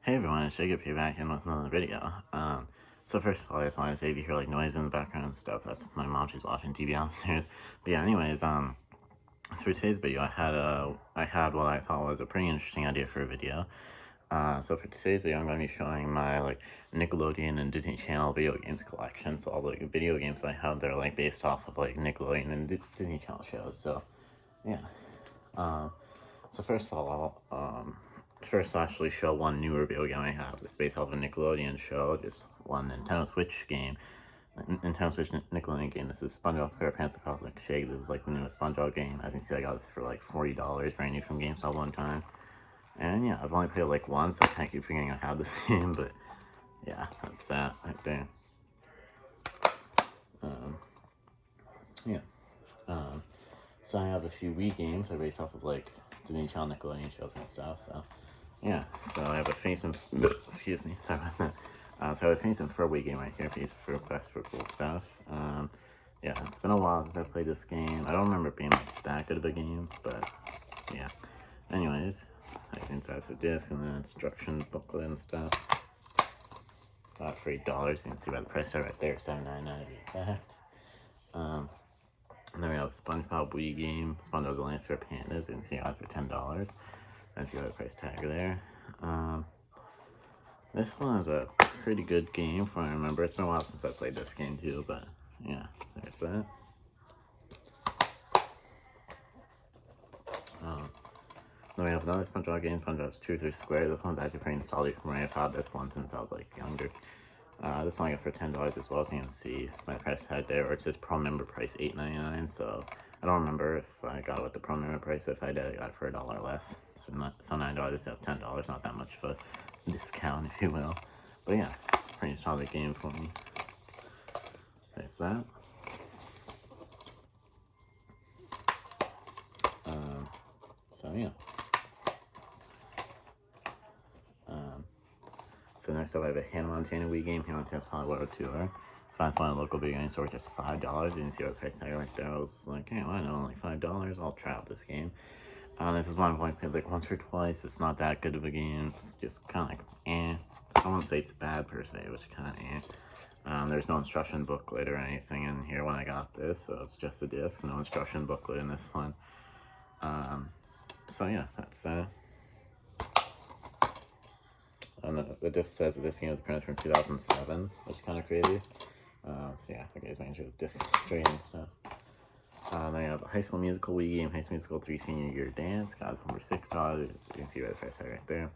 Hey everyone, it's Jacob here back in with another video. So first of all, I just wanted to say if you hear like noise in the background and stuff, that's my mom, she's watching TV downstairs. But yeah, anyways, so for today's video, I had what I thought was a pretty interesting idea for a video. So for today's video, I'm going to be showing my like Nickelodeon and Disney Channel video games collection. So all the video games I have, they're like based off of like Nickelodeon and Disney Channel shows. So yeah. So first of all, I'll actually show one newer video game I have. It's based off a Nickelodeon show, just one Nintendo Switch game. Nintendo Switch Nickelodeon game. This is SpongeBob SquarePants The Cosmic Shake. This is like the newest SpongeBob game. As you can see, I got this for like $40 brand new from GameStop one time. And yeah, I've only played it like once, so I can't keep figuring out how this game, but yeah, that's that right there. Yeah. So I have a few Wii games that are based off of like Disney Channel Nickelodeon shows and stuff, so yeah. So I have a Phineas and excuse me, sorry about that. So I have a Phineas and Ferb Wii game right here, Phineas and Ferb Quest for Cool Stuff. Yeah, it's been a while since I played this game. I don't remember it being like that good of a game, but yeah. Anyways, I can inside the disc and the instruction booklet and stuff. Bought for $8. You can see by the price tag right there, $7.99 to be exact. And then we have a SpongeBob Wii game, SpongeBob's Alliance for Pandas, you can see I got it for $10. That's the other price tag there. This one is a pretty good game from what I remember. It's been a while since I played this game too, but yeah, there's that. Then we have another SpongeBob game, SpongeBob's Truth or Square. This one's actually pretty nostalgic for me. I've had this one since I was like younger. This one I got for $10 as well, so you can see my price tag there, or it says pro member price $8.99. So I don't remember if I got it with the pro member price, but if I did, I got it for $1 less. So $9 instead of $10, not that much of a discount, if you will. But yeah, pretty nostalgic game for me. There's that. So yeah. So next up I have a Hannah Montana Wii game, Hannah Montana's Hollywood Tour. Find one at a local video game store, just $5. You can see what price tag right there. I was like, hey, why not only $5? I'll try out this game. This is one I've only played like once or twice. It's not that good of a game. It's just kind of like, eh. I won't say it's bad per se, but kind of eh. There's no instruction booklet or anything in here when I got this, so it's just the disc. No instruction booklet in this one. So yeah, that's that. And the disc says that this game was printed from 2007, which is kind of crazy. So yeah, okay, just making sure the disc is straight and stuff. Then I have a High School Musical Wii game, High School Musical 3 Senior Year Dance. Got this one for $6. You can see by the price tag right there.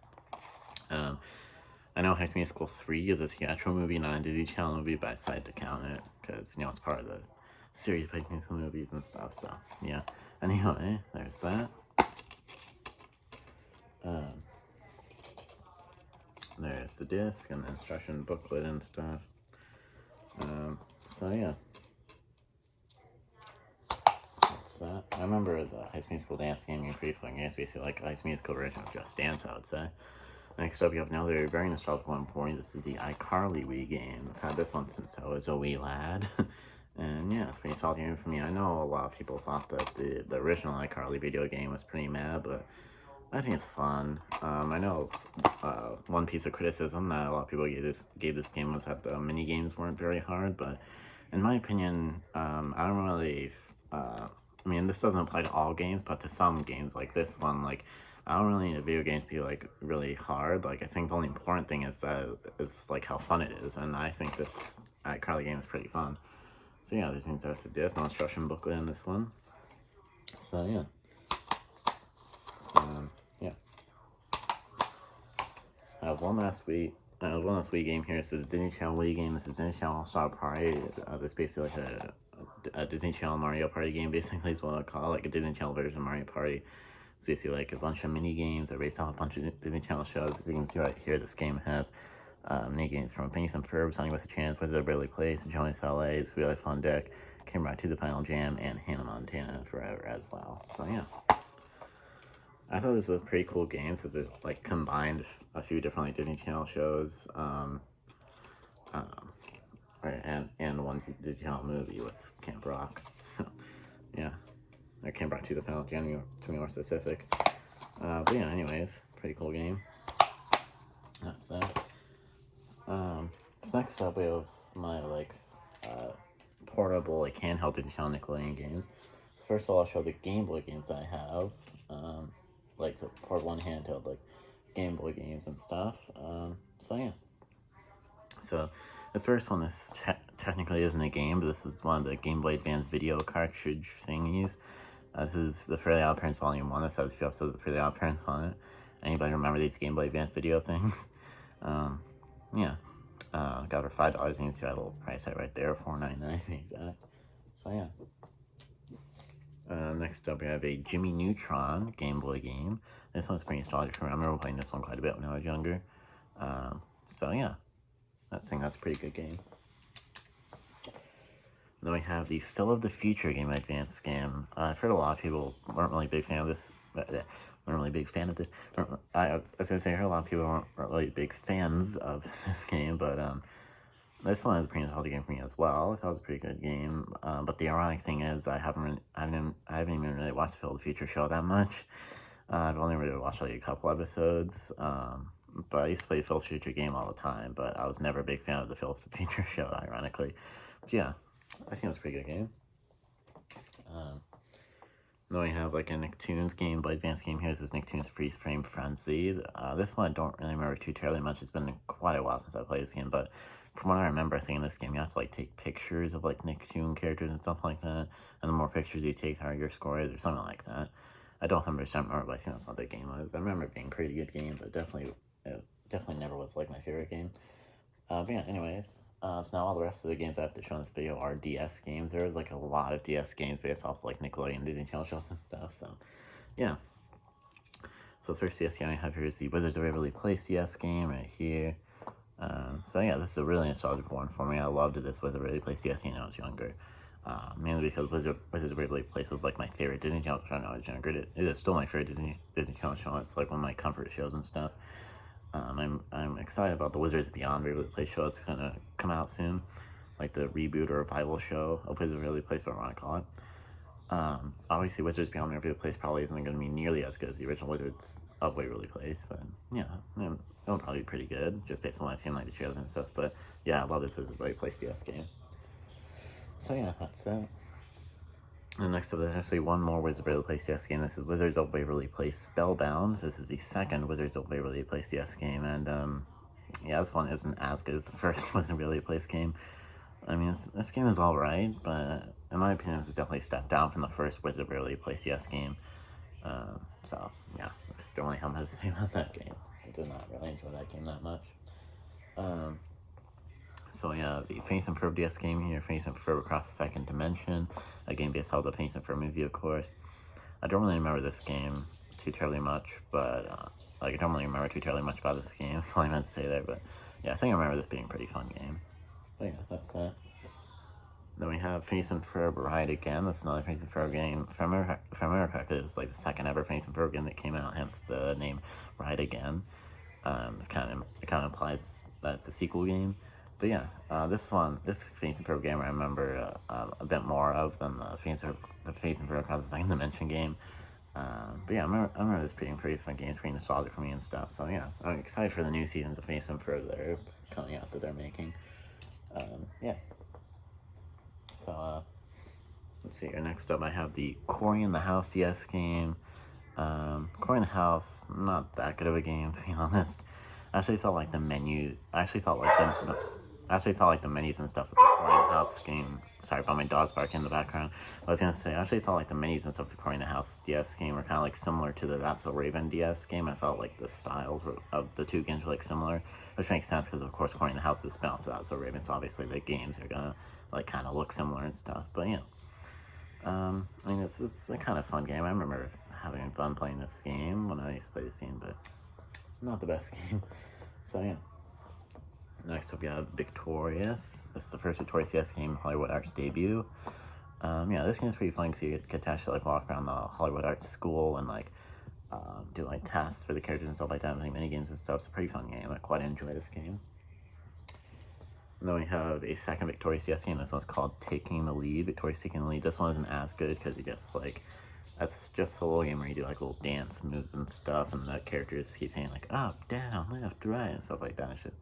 I know High School Musical 3 is a theatrical movie, not a Disney Channel movie, but I decided to count it because, you know, it's part of the series of High School Musical movies and stuff, so yeah. Anyway, there's that. There's the disc and the instruction booklet and stuff. So yeah. That's that. I remember the High School Musical dance game being pretty fun. It's basically like a High School Musical version of Just Dance, I would say. Next up, you have another very nostalgic one for you. This is the iCarly Wii game. I've had this one since I was a wee lad. And yeah, it's pretty nostalgic game for me. I know a lot of people thought that the original iCarly video game was pretty mad, but I think it's fun. I know one piece of criticism that a lot of people gave this game was that the mini games weren't very hard, but in my opinion, I don't really. I mean, this doesn't apply to all games, but to some games like this one, like I don't really need a video game to be like really hard. Like I think the only important thing is like how fun it is, and I think this iCarly game is pretty fun. So yeah, there's things after this, no instruction booklet in this one. So yeah. Yeah. I have one last Wii game here. This is a Disney Channel Wii game. This is Disney Channel All-Star Party. This is basically like a Disney Channel Mario Party game, basically is what I call it, like a Disney Channel version of Mario Party. So basically like a bunch of mini games that are based off a bunch of Disney Channel shows. As you can see right here, this game has mini games from Phineas and Ferb, Sunny with a Chance, Wizard of Waverly Place, Johnny's LA, It's Really Fun Deck, Came Right to the Final Jam, and Hannah Montana Forever as well. So yeah. I thought this was a pretty cool game since it like combined a few different like Disney Channel shows, and one Disney Channel movie with Camp Rock. So yeah, or Camp Rock to the Final Jam to be more specific. But yeah, anyways, pretty cool game. That's So next up we have my uh, portable handheld Disney Channel Nickelodeon games. So first of all, I'll show the Game Boy games that I have, like the portable and handheld Game Boy games and stuff. So yeah. So this first one is technically isn't a game, but this is one of the Game Boy Advance video cartridge thingies. This is the Fairly Odd Parents Volume 1. This has a few episodes of Fairly Odd Parents on it. Anybody remember these Game Boy Advance video things? Yeah. Got her $5. You can see that little price right there, $4.99 exact. So yeah. Next up, we have a Jimmy Neutron Game Boy game. This one's pretty nostalgic for me. I remember playing this one quite a bit when I was younger. So yeah, that's a pretty good game. Then we have the Phil of the Future Game Advance game. I've heard a lot of people weren't really a big fan of this. Weren't really a big fan of this. I was gonna say I heard a lot of people weren't really big fans of this game, but this one is a pretty nostalgic game for me as well. I thought it was a pretty good game. But the ironic thing is I haven't even really watched the Phil of the Future show that much. I've only really watched like a couple episodes. But I used to play the Phil of the Future game all the time, but I was never a big fan of the Phil of the Future show, ironically. But yeah, I think it's a pretty good game. Then we have like a Nicktoons Game Boy Advance game here. This is Nicktoons Freeze Frame Frenzy. This one I don't really remember too terribly much. It's been quite a while since I played this game, but from what I remember, I think in this game you have to take pictures of Nicktoon characters and stuff like that, and the more pictures you take, the higher your score is, or something like that. I don't remember, but I think that's what that game was. I remember it being a pretty good game, but it definitely never was my favorite game. But yeah, anyways, so now all the rest of the games I have to show in this video are DS games. There was a lot of DS games based off Nickelodeon, Disney Channel shows and stuff, so yeah. So the first DS game I have here is the Wizards of Waverly Place DS game right here. So yeah, this is a really nostalgic one for me. I loved this Wizards of Waverly Place DS game when I was younger. Mainly because Wizards of Waverly Place was my favorite Disney Channel show when I was younger. It is still my favorite Disney Channel show. It's one of my comfort shows and stuff. I'm excited about the Wizards Beyond Waverly Place show. It's gonna come out soon, the reboot or revival show of Wizards of Waverly Place, whatever I want to call it. Obviously, Wizards Beyond Waverly Place probably isn't going to be nearly as good as the original Wizards of Waverly Place, but yeah, it'll probably be pretty good just based on what I've seen the trailers and stuff. But yeah, I love this Wizards of Waverly Place DS game. So yeah, that's that. And next up, there's actually one more Wizards of Waverly Place DS game. This is Wizards of Waverly Place Spellbound. This is the second Wizards of Waverly Place DS game, and yeah, this one isn't as good as the first Wizards of Waverly Place game. I mean, this game is alright, but in my opinion, this is definitely a step down from the first Wizards of Waverly Place DS game. So yeah, I just don't really have much to say about that game. I did not really enjoy that game that much. So yeah, the Phineas and Ferb DS game here, Phineas and Ferb Across the Second Dimension, a game based off the Phineas and Ferb movie, of course. I don't really remember this game too terribly much, but I don't really remember too terribly much about this game. That's all I meant to say there, but yeah, I think I remember this being a pretty fun game. But yeah, that's that. Then we have Phineas and Ferb Ride Again. This is another Phineas and Ferb game from America, because it's the second ever Phineas and Ferb game that came out, hence the name Ride Again. It kind of implies that it's a sequel game. But yeah, this Phineas and Ferb game I remember a bit more of than the Phineas and Ferb Across the Second Dimension game. But yeah, I remember this being pretty fun game. It's pretty nostalgic for me and stuff. So yeah, I'm excited for the new seasons of Phineas and Ferb that are coming out that they're making. Yeah. So let's see here. Next up, I have the Cory in the House DS game. Cory in the House, not that good of a game, to be honest. I actually thought the menu. I actually thought the menus and stuff of the Cory in the House game. Sorry about my dog's barking in the background. I was gonna say, I actually thought the menus and stuff of the Cory in the House DS game were kind of similar to the That's So Raven DS game. I felt the styles of the two games were similar, which makes sense because of course Cory in the House is spun off to That's So Raven, so obviously the games are gonna kind of look similar and stuff. But yeah, I mean this is a kind of fun game. I remember having fun playing this game when I used to play this game, but not the best game. So yeah. Next up, we have Victorious. This is the first Victorious DS game, Hollywood Arts debut. Yeah, this game is pretty fun because you get to actually walk around the Hollywood Arts school and do tasks for the characters and stuff like that, and mini games and stuff. It's a pretty fun game. I quite enjoy this game. And then we have a second Victorious DS game. This one's called Taking the Lead. Victorious Taking the Lead. This one isn't as good because you just that's just a little game where you do little dance moves and stuff, and the characters keep saying up, down, left, right, and stuff like that. It's just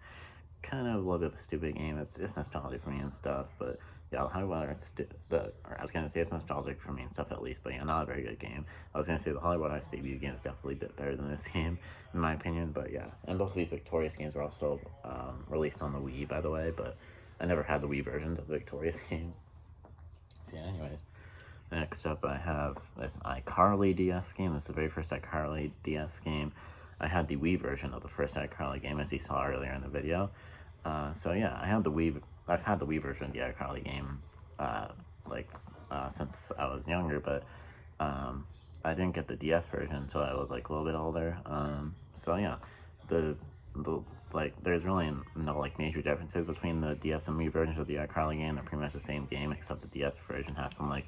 kind of a little bit of a stupid game. It's nostalgic for me and stuff, but yeah, the High Water, or I was gonna say it's nostalgic for me and stuff at least, but yeah, not a very good game. I was gonna say the Hollywood Ice debut game is definitely a bit better than this game, in my opinion, but yeah. And both of these Victorious games were also released on the Wii, by the way, but I never had the Wii versions of the Victorious games. So yeah, anyways. Next up, I have this iCarly DS game. This is the very first iCarly DS game. I had the Wii version of the first iCarly game, as you saw earlier in the video. So yeah, I've had the Wii version of the iCarly game, uh, like since I was younger, but I didn't get the DS version until I was like a little bit older. So yeah, the the like there's really no like major differences between the DS and Wii versions of the iCarly game. They're pretty much the same game, except the DS version has some like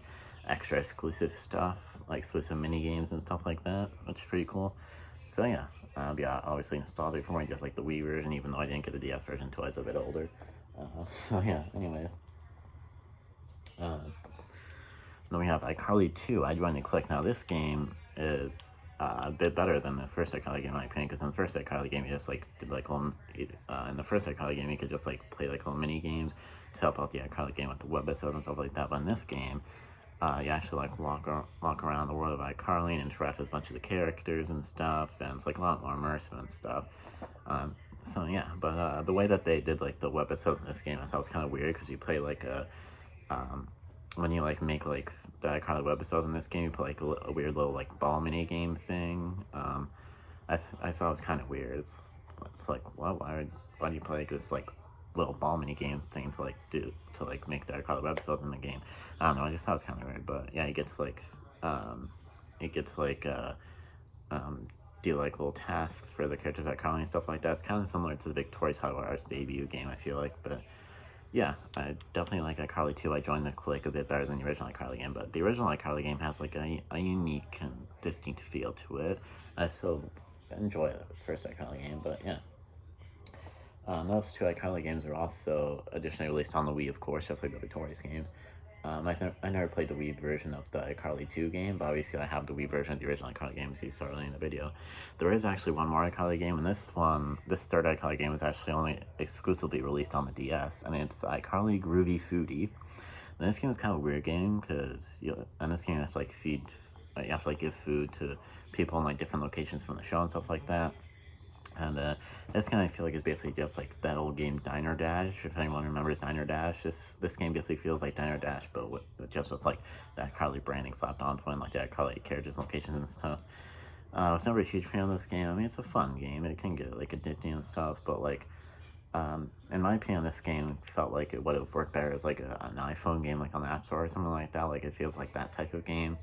extra exclusive stuff, like exclusive mini games and stuff like that, which is pretty cool. So yeah, yeah, obviously nostalgic for me, just like the Wii version, even though I didn't get the DS version until I was a bit older. So yeah, anyways. Then we have iCarly 2, I Joined the Click. Now this game is a bit better than the first iCarly game in my opinion, because in the first iCarly game you just like did like little, in the first iCarly game you could just like play like little mini games to help out the iCarly game with the webisodes and stuff like that, but in this game, you actually like walk around the world of iCarly and interact with a bunch of the characters and stuff, and it's like a lot more immersive and stuff. So yeah, but the way that they did like the webisodes in this game, I thought was kind of weird, because you play like when you like make like the iCarly webisodes in this game, you play like a weird little like ball mini game thing. I thought it was kind of weird. It's like, what? Why do you play like this like little ball mini game thing to like make the iCarly webisodes in the game? I don't know. I just thought it was kind of weird. But yeah, um, you get to like um, do like little tasks for the characters at iCarly and stuff like that. It's kind of similar to the Victorious Hollywood Arts debut game, I feel like, but yeah, I definitely like iCarly 2. I Joined the Click a bit better than the original iCarly game, but the original iCarly game has like a unique and distinct feel to it. I still enjoy the first iCarly game, but yeah. Those two iCarly games are also additionally released on the Wii, of course, just like the Victorious games. I never played the Wii version of the iCarly 2 game, but obviously I have the Wii version of the original iCarly game, as you saw earlier in the video. There is actually one more iCarly game, and this third iCarly game is actually only exclusively released on the DS, and it's iCarly Groovy Foodie. And this game is kind of a weird game, because in this game you have to like you have to like give food to people in like different locations from the show and stuff like that. And this game I feel like is basically just like that old game Diner Dash. If anyone remembers Diner Dash, this game basically feels like Diner Dash, but just with like that iCarly branding slapped onto it, and like the iCarly characters, locations, and stuff. I was never a huge fan of this game. I mean, it's a fun game. It can get like addicting and stuff, but like in my opinion, this game felt like it would have worked better as like an iPhone game, like on the App Store or something like that. Like it feels like that type of game.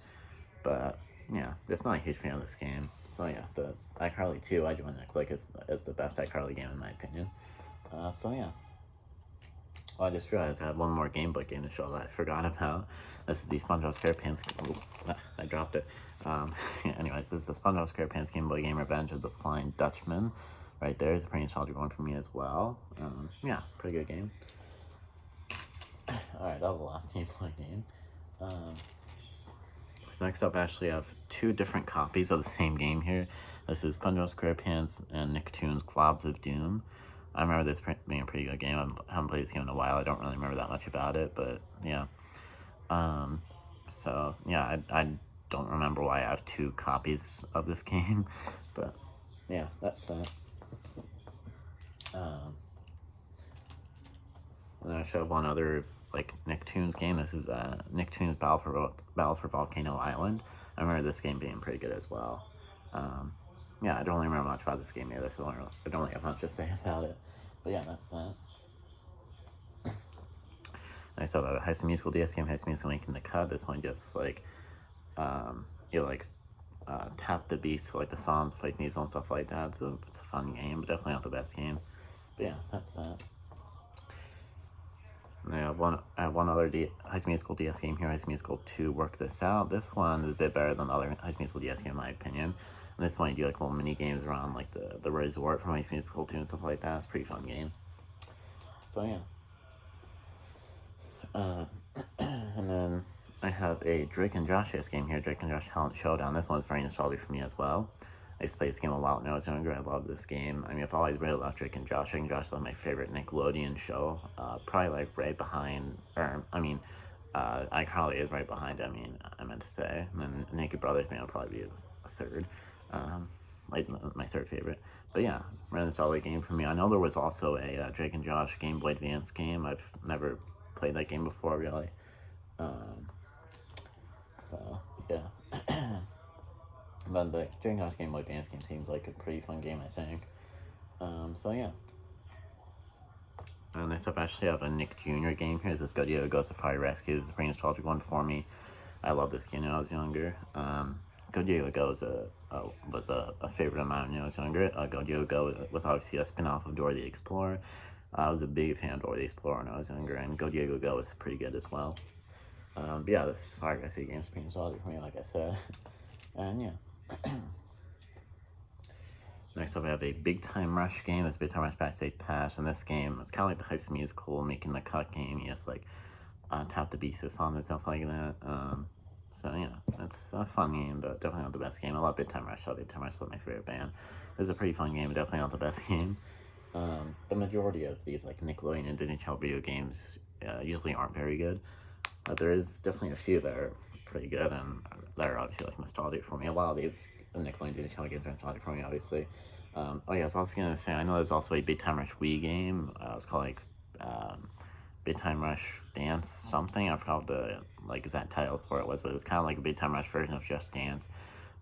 But yeah, just not a huge fan of this game. So yeah, the iCarly 2, I Joined the Click is the best iCarly game in my opinion. So yeah. Well, I just realized I had one more Game Boy game to show that I forgot about. This is the SpongeBob SquarePants. Oh, I dropped it. Yeah, anyways, this is the SpongeBob SquarePants Game Boy game, Revenge of the Flying Dutchman. Right there is a pretty nostalgic one for me as well. Yeah, pretty good game. Alright, that was the last Game Boy game. So next up, I actually have two different copies of the same game here. This is SpongeBob SquarePants and Nicktoons Globs of Doom. I remember this being a pretty good game. I haven't played this game in a while. I don't really remember that much about it, but yeah. So yeah, I don't remember why I have two copies of this game, but yeah, that's that. And then I show one other like Nicktoons game. This is Nicktoons Battle for Volcano Island. I remember this game being pretty good as well. Yeah, I don't really remember much about this game either, so I don't really have much to say about it. But yeah, that's that. I saw the High School Musical DS game, High School Musical Making the Cut. This one just like you like tap the beats to like the songs, play music and stuff like that. So it's a fun game, but definitely not the best game. But yeah, that's that. And I have one other High School Musical DS game here, High School Musical 2 Work This Out. This one is a bit better than the other High School Musical DS game in my opinion. And this one you do like little mini games around like the resort from High School Musical 2 and stuff like that. It's a pretty fun game. So yeah. And then I have a Drake and Josh DS game here, Drake and Josh Talent Showdown. This one's very nostalgic for me as well. I used to play this game a lot when I was younger. I love this game. I mean, I've always really loved Drake and Josh. Drake and Josh is my favorite Nickelodeon show. Probably like right behind, or I mean, iCarly is right behind. I mean, I meant to say, and then Naked Brothers may probably be a third, like my third favorite. But yeah, really solid game for me. I know there was also a Drake and Josh Game Boy Advance game. I've never played that game before, really. Um, so yeah. But the Drake and Josh Game Boy Advance game seems like a pretty fun game, I think. So yeah. Next up, I actually have a Nick Jr. game here. This Go Ghost of Fire Rescue. This is a pretty nostalgic one for me. I love this game when I was younger. Go Go was a favorite of mine when I was younger. Go was obviously a spin-off of Dora the Explorer. I was a big fan of Dora the Explorer when I was younger, and Go was pretty good as well. But yeah, this Fire Rescue game is pretty nostalgic for me, like I said. And yeah. Next up, we have a Big Time Rush game. It's Big Time Rush Backstage Pass. In this game, it's kind of like the High School Musical, making the cut game. You just like tap the beats to song and stuff like that. So yeah, it's a fun game, but definitely not the best game. I love Big Time Rush. Big Time Rush is my favorite band. It's a pretty fun game, but definitely not the best game. The majority of these like Nickelodeon and Disney Channel video games usually aren't very good. But there is definitely a few that are pretty good and that are obviously like nostalgic for me. A lot of these Nickelodeon Disney Channel games are nostalgic for me, obviously. Oh yeah, I was also gonna say I know there's also a Big Time Rush Wii game. It's called like Big Time Rush Dance something. I forgot the like exact title for it was, but it was kind of like a Big Time Rush version of Just Dance,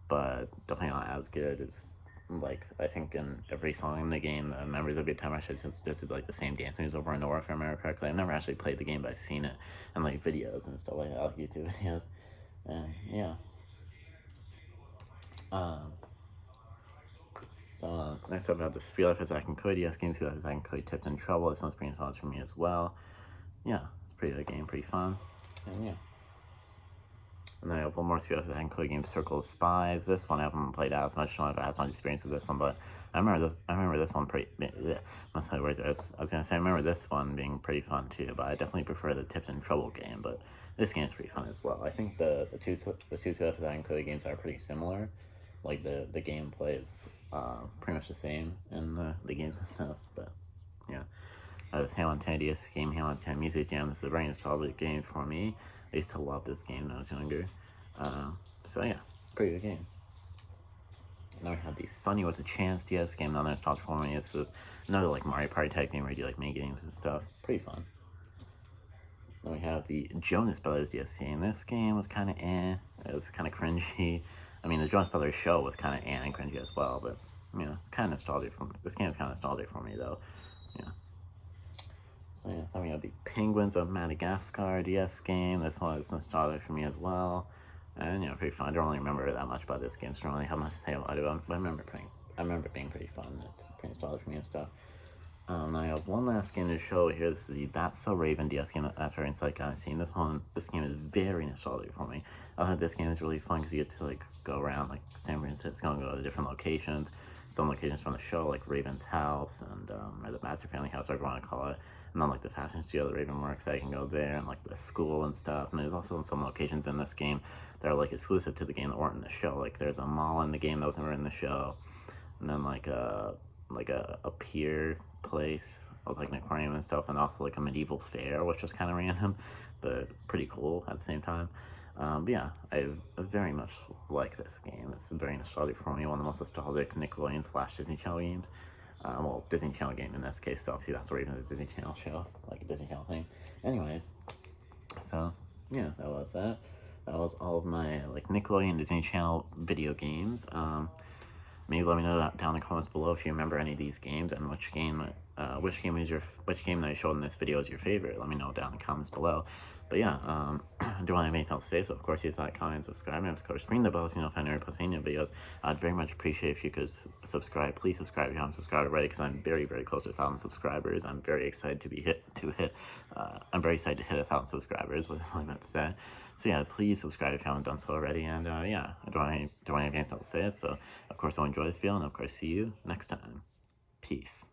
but definitely not as good. It's like I think in every song in the game, the members of Big Time Rush just did like the same dance moves over and over, if I remember correctly. I've never actually played the game, but I've seen it in like videos and stuff like that, like YouTube videos, and yeah. So next up, I have the Real Life Zack and Cody DS game. Real Life Zack and Cody Tipped in Trouble. This one's pretty solid for me as well. Yeah, it's a pretty good game, pretty fun, and yeah. And then I have one more Real Life Zack and Cody game, Circle of Spies. This one I haven't played as much. I don't have as much experience with this one, but I remember this one pretty. Must have words. I was gonna say I remember this one being pretty fun too, but I definitely prefer the Tipped in Trouble game. But this game's pretty fun as well. I think the two Real Life Zack and Cody games are pretty similar. Like the gameplay is pretty much the same in the games and stuff, but yeah. This Halo 10 DS game, Halo 10 Music Jam. This is a very nostalgic game for me. I used to love this game when I was younger. So yeah, pretty good game. Now we have the Sunny with a Chance DS game. Another nostalgic for me. It's just another like Mario Party type game where you do like mini games and stuff. Pretty fun. Then we have the Jonas Brothers DS game. This game was kind of eh. It was kind of cringy. I mean, the Jonas Brothers show was kind of and cringy as well, but you know, it's kind of nostalgic for me. This game is kind of nostalgic for me, though. Yeah. So yeah, then we have the Penguins of Madagascar DS game. This one is nostalgic for me as well, and you know, pretty fun. I don't really remember that much about this game, so I don't really have much to say about it, but I remember it being pretty fun. It's pretty nostalgic for me and stuff. I have one last game to show here. This is the That's So Raven DS game after Insight Guy Scene. This game is very nostalgic for me. I think this game is really fun because you get to like go around like San Francisco and go to different locations. Some locations from the show, like Raven's house and or the Master Family house, whatever you want to call it. And then like the fashion studio that Raven works at, you can go there, and like the school and stuff. And there's also some locations in this game that are like exclusive to the game that weren't in the show. Like there's a mall in the game that was never in the show, and then like a pier place with like an aquarium and stuff, and also like a medieval fair, which was kind of random but pretty cool at the same time. But yeah, I very much like this game. It's very nostalgic for me. One of the most nostalgic Nickelodeon / Disney Channel games. Well, Disney Channel game in this case, so obviously that's where even the Disney Channel show, like a Disney Channel thing. Anyways, so yeah, that was that. That was all of my like Nickelodeon Disney Channel video games. Maybe let me know down in the comments below if you remember any of these games and which game that I showed in this video is your favorite. Let me know down in the comments below. But yeah, I don't have anything else to say, so of course use that, comment, subscribe, and of course ring the bell so you know if I never post any new videos. I'd very much appreciate if you could subscribe. Please subscribe if you haven't subscribed already, because I'm very, very close to 1,000 subscribers. I'm very excited to hit 1,000 subscribers, was what I meant to say. So yeah, please subscribe if you haven't done so already, and yeah, I don't have anything else to say, so of course I'll enjoy this video, and of course see you next time. Peace.